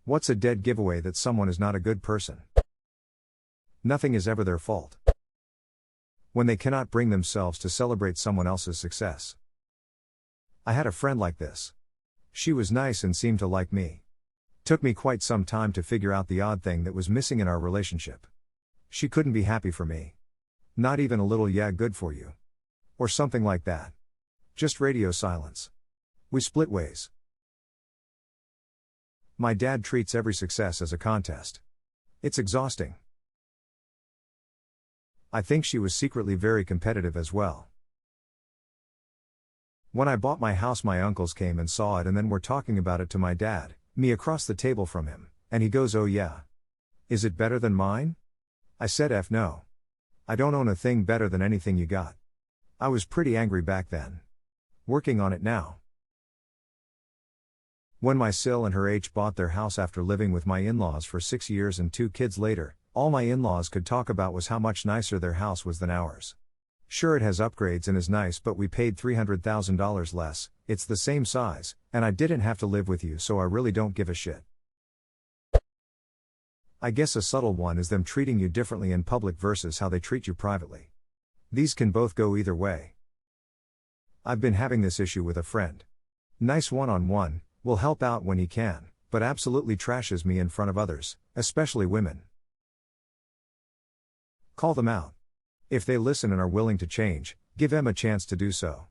What's a dead giveaway that someone is not a good person? Nothing is ever their fault. When they cannot bring themselves to celebrate someone else's success. I had a friend like this. She was nice and seemed to like me. Took me quite some time to figure out the odd thing that was missing in our relationship. She couldn't be happy for me. Not even a little "yeah, good for you." Or something like that. Just radio silence. We split ways. My dad treats every success as a contest. It's exhausting. I think she was secretly very competitive as well. When I bought my house, my uncles came and saw it and then were talking about it to my dad, me across the table from him, and he goes, "Oh yeah. Is it better than mine?" I said, "F no. I don't own a thing better than anything you got." I was pretty angry back then. Working on it now. When my Sil and her H bought their house after living with my in-laws for 6 years and 2 kids later, all my in-laws could talk about was how much nicer their house was than ours. Sure, it has upgrades and is nice, but we paid $300,000 less, it's the same size, and I didn't have to live with you, so I really don't give a shit. I guess a subtle one is them treating you differently in public versus how they treat you privately. These can both go either way. I've been having this issue with a friend. Nice one-on-one, will help out when he can, but absolutely trashes me in front of others, especially women. Call them out. If they listen and are willing to change, give them a chance to do so.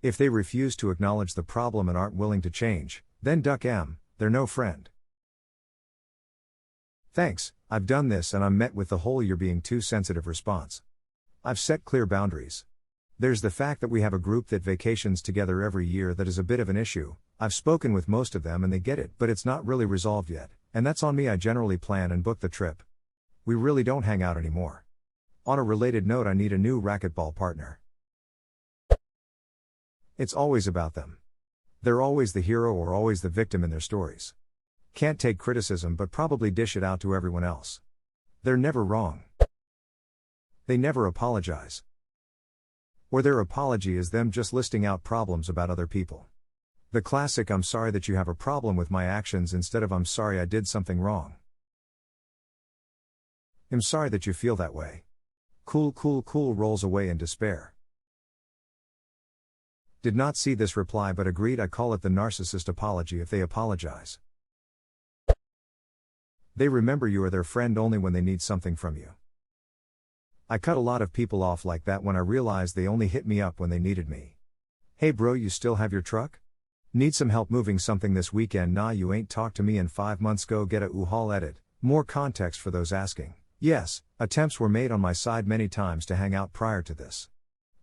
If they refuse to acknowledge the problem and aren't willing to change, then duck 'em, they're no friend. Thanks, I've done this and I'm met with the whole "you're being too sensitive" response. I've set clear boundaries. There's the fact that we have a group that vacations together every year that is a bit of an issue. I've spoken with most of them and they get it, but it's not really resolved yet, and that's on me. I generally plan and book the trip. We really don't hang out anymore. On a related note, I need a new racquetball partner. It's always about them. They're always the hero or always the victim in their stories. Can't take criticism but probably dish it out to everyone else. They're never wrong. They never apologize. Or their apology is them just listing out problems about other people. The classic "I'm sorry that you have a problem with my actions" instead of "I'm sorry I did something wrong." "I'm sorry that you feel that way." Cool rolls away in despair. Did not see this reply but agreed. I call it the narcissist apology if they apologize. They remember you are their friend only when they need something from you. I cut a lot of people off like that when I realized they only hit me up when they needed me. "Hey bro, you still have your truck? Need some help moving something this weekend? Nah, you ain't talked to me in 5 months, go get a U-Haul." Edit. More context for those asking. Yes, attempts were made on my side many times to hang out prior to this.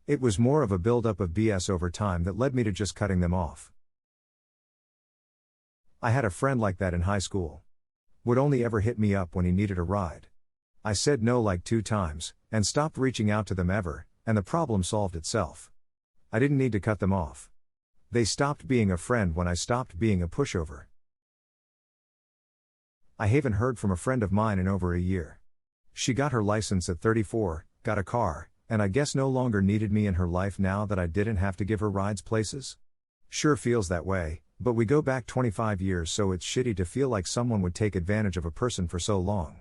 It was more of a build-up of BS over time that led me to just cutting them off. I had a friend like that in high school. Would only ever hit me up when he needed a ride. I said no like 2 times, and stopped reaching out to them ever, and the problem solved itself. I didn't need to cut them off. They stopped being a friend when I stopped being a pushover. I haven't heard from a friend of mine in over a year. She got her license at 34, got a car, and I guess no longer needed me in her life now that I didn't have to give her rides places. Sure feels that way, but we go back 25 years, so it's shitty to feel like someone would take advantage of a person for so long.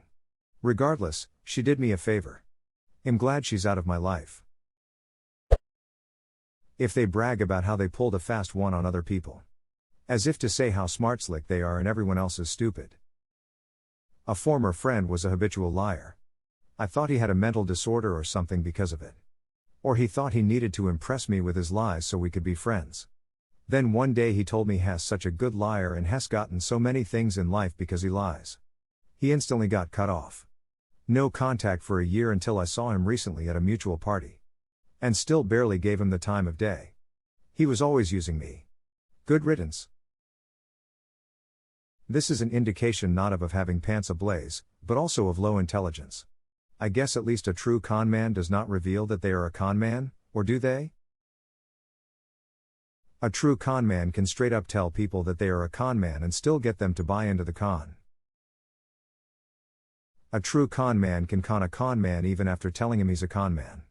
Regardless, she did me a favor. I'm glad she's out of my life. If they brag about how they pulled a fast one on other people. As if to say how smart slick they are and everyone else is stupid. A former friend was a habitual liar. I thought he had a mental disorder or something because of it. Or he thought he needed to impress me with his lies so we could be friends. Then one day he told me he's such a good liar and has gotten so many things in life because he lies. He instantly got cut off. No contact for a year until I saw him recently at a mutual party. And still barely gave him the time of day. He was always using me. Good riddance. This is an indication not of having pants ablaze, but also of low intelligence. I guess at least a true con man does not reveal that they are a con man, or do they? A true con man can straight up tell people that they are a con man and still get them to buy into the con. A true con man can con a con man even after telling him he's a con man.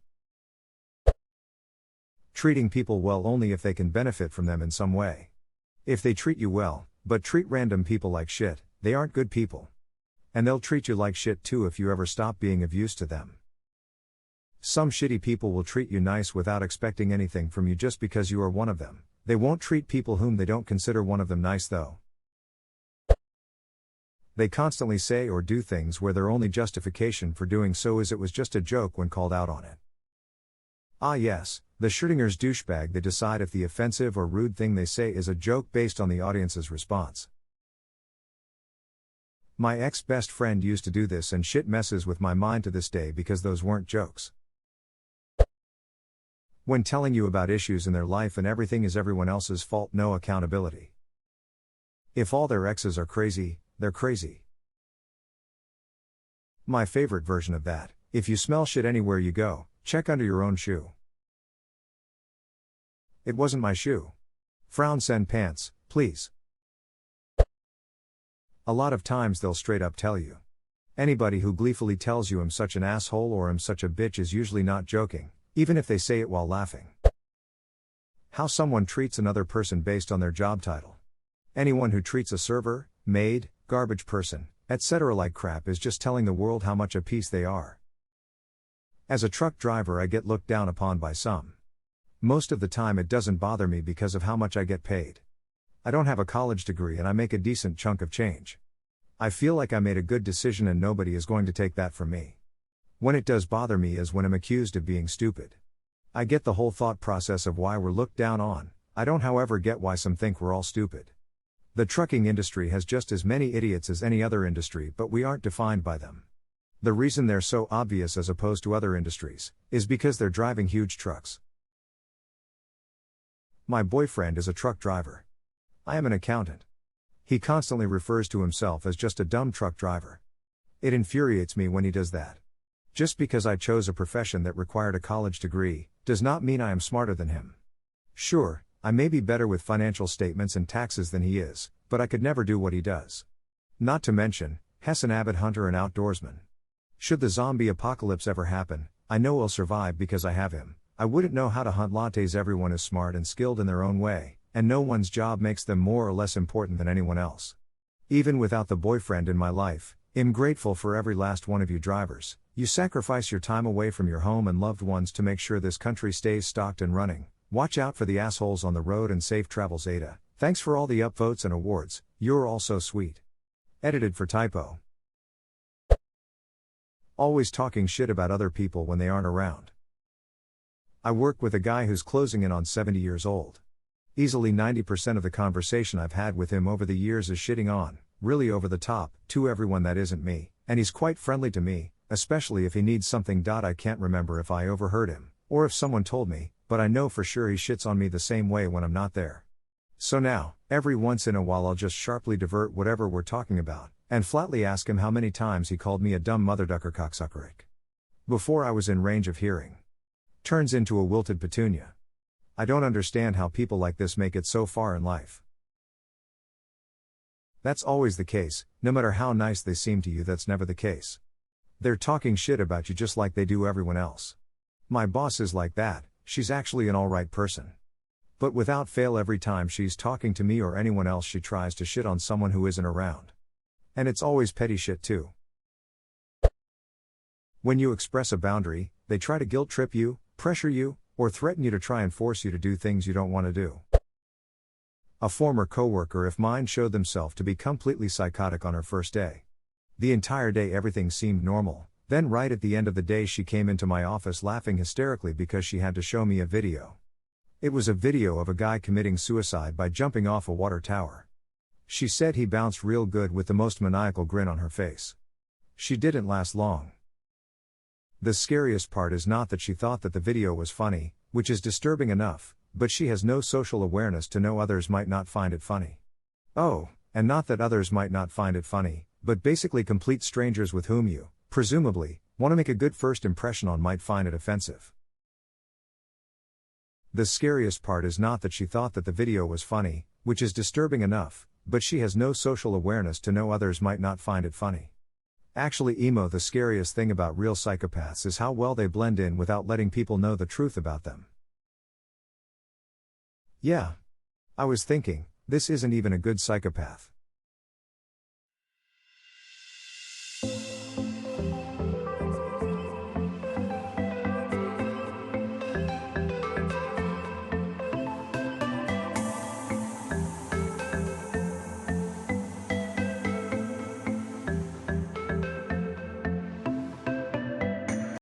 Treating people well only if they can benefit from them in some way. If they treat you well, but treat random people like shit, they aren't good people. And they'll treat you like shit too if you ever stop being of use to them. Some shitty people will treat you nice without expecting anything from you just because you are one of them. They won't treat people whom they don't consider one of them nice though. They constantly say or do things where their only justification for doing so is it was just a joke when called out on it. Ah yes, the Schrödinger's douchebag. They decide if the offensive or rude thing they say is a joke based on the audience's response. My ex-best friend used to do this and shit messes with my mind to this day because those weren't jokes. When telling you about issues in their life and everything is everyone else's fault, no accountability. If all their exes are crazy, they're crazy. My favorite version of that: if you smell shit anywhere you go, check under your own shoe. It wasn't my shoe. Frown, send pants, please. A lot of times they'll straight up tell you. Anybody who gleefully tells you I'm such an asshole or I'm such a bitch is usually not joking, even if they say it while laughing. How someone treats another person based on their job title. Anyone who treats a server, maid, garbage person, etc. like crap is just telling the world how much a piece they are. As a truck driver, I get looked down upon by some. Most of the time it doesn't bother me because of how much I get paid. I don't have a college degree and I make a decent chunk of change. I feel like I made a good decision and nobody is going to take that from me. When it does bother me is when I'm accused of being stupid. I get the whole thought process of why we're looked down on. I don't however get why some think we're all stupid. The trucking industry has just as many idiots as any other industry, but we aren't defined by them. The reason they're so obvious as opposed to other industries is because they're driving huge trucks. My boyfriend is a truck driver. I am an accountant. He constantly refers to himself as just a dumb truck driver. It infuriates me when he does that. Just because I chose a profession that required a college degree, does not mean I am smarter than him. Sure, I may be better with financial statements and taxes than he is, but I could never do what he does. Not to mention, Hess an avid hunter and outdoorsman. Should the zombie apocalypse ever happen, I know I'll survive because I have him. I wouldn't know how to hunt lattes. Everyone is smart and skilled in their own way, and no one's job makes them more or less important than anyone else. Even without the boyfriend in my life, I'm grateful for every last one of you drivers. You sacrifice your time away from your home and loved ones to make sure this country stays stocked and running. Watch out for the assholes on the road and safe travels. Ada, thanks for all the upvotes and awards, you're all so sweet. Edited for typo. Always talking shit about other people when they aren't around. I work with a guy who's closing in on 70 years old. Easily 90% of the conversation I've had with him over the years is shitting on, really over the top, to everyone that isn't me, and he's quite friendly to me, especially if he needs something. I can't remember if I overheard him, or if someone told me, but I know for sure he shits on me the same way when I'm not there. So now, every once in a while I'll just sharply divert whatever we're talking about, and flatly ask him how many times he called me a dumb motherducker cocksuckerick. Before I was in range of hearing. Turns into a wilted petunia. I don't understand how people like this make it so far in life. That's always the case, no matter how nice they seem to you. That's never the case. They're talking shit about you just like they do everyone else. My boss is like that. She's actually an alright person. But without fail, every time she's talking to me or anyone else, she tries to shit on someone who isn't around. And it's always petty shit too. When you express a boundary, they try to guilt trip you, pressure you, or threaten you to try and force you to do things you don't want to do. A former coworker of mine showed themselves to be completely psychotic on her first day. The entire day everything seemed normal, then right at the end of the day she came into my office laughing hysterically because she had to show me a video. It was a video of a guy committing suicide by jumping off a water tower. She said he bounced real good with the most maniacal grin on her face. She didn't last long. The scariest part is not that she thought that the video was funny, which is disturbing enough, but she has no social awareness to know others might not find it funny. Oh, and not that others might not find it funny, but basically complete strangers with whom you, presumably, want to make a good first impression on might find it offensive. The scariest part is not that she thought that the video was funny, which is disturbing enough, but she has no social awareness to know others might not find it funny. Actually, the scariest thing about real psychopaths is how well they blend in without letting people know the truth about them. Yeah. I was thinking, this isn't even a good psychopath.